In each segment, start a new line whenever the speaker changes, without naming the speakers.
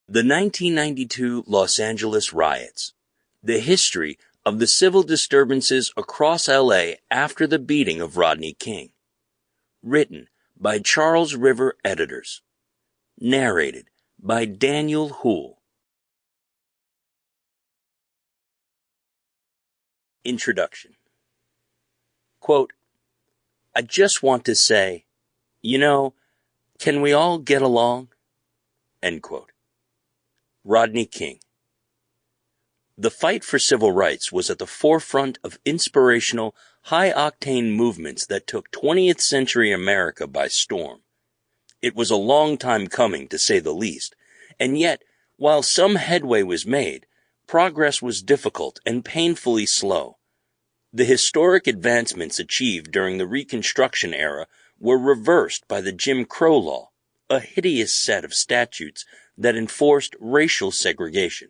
The 1992 Los Angeles Riots. The history of the civil disturbances across LA after the beating of Rodney King. Written by Charles River editors. Narrated by Daniel Houle. Introduction. Quote, I just want to say, can we all get along? End quote. Rodney King. The fight for civil rights was at the forefront of inspirational, high-octane movements that took 20th century America by storm. It was a long time coming, to say the least, and yet, while some headway was made, progress was difficult and painfully slow. The historic advancements achieved during the Reconstruction Era were reversed by the Jim Crow Law, a hideous set of statutes that enforced racial segregation.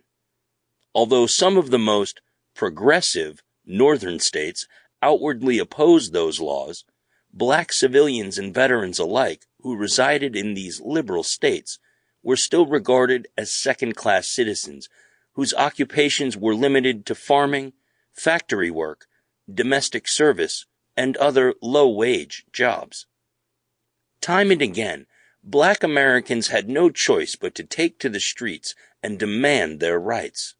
Although some of the most progressive northern states outwardly opposed those laws, black civilians and veterans alike who resided in these liberal states were still regarded as second-class citizens whose occupations were limited to farming, factory work, domestic service, and other low-wage jobs. Time and again, black Americans had no choice but to take to the streets and demand their rights.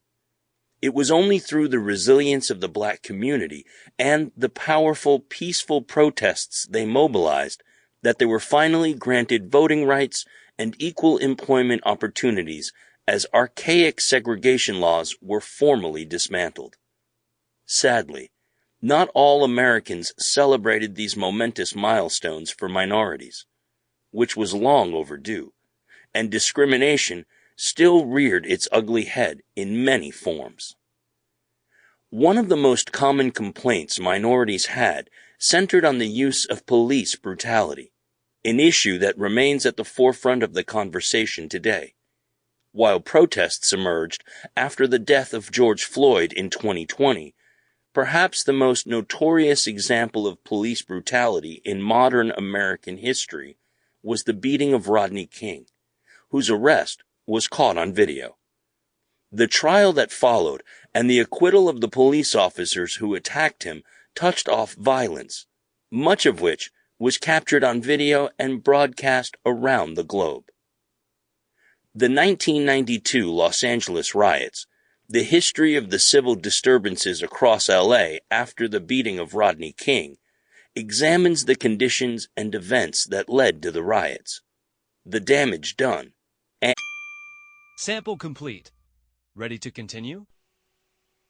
It was only through the resilience of the black community and the powerful, peaceful protests they mobilized that they were finally granted voting rights and equal employment opportunities as archaic segregation laws were formally dismantled. Sadly, not all Americans celebrated these momentous milestones for minorities, which was long overdue, and discrimination still reared its ugly head in many forms. One of the most common complaints minorities had centered on the use of police brutality, an issue that remains at the forefront of the conversation today. While protests emerged after the death of George Floyd in 2020, perhaps the most notorious example of police brutality in modern American history was the beating of Rodney King, whose arrest was caught on video. The trial that followed and the acquittal of the police officers who attacked him touched off violence, much of which was captured on video and broadcast around the globe. The 1992 Los Angeles Riots, the history of the civil disturbances across LA after the beating of Rodney King, examines the conditions and events that led to the riots, the damage done, and...
Sample complete. Ready to continue?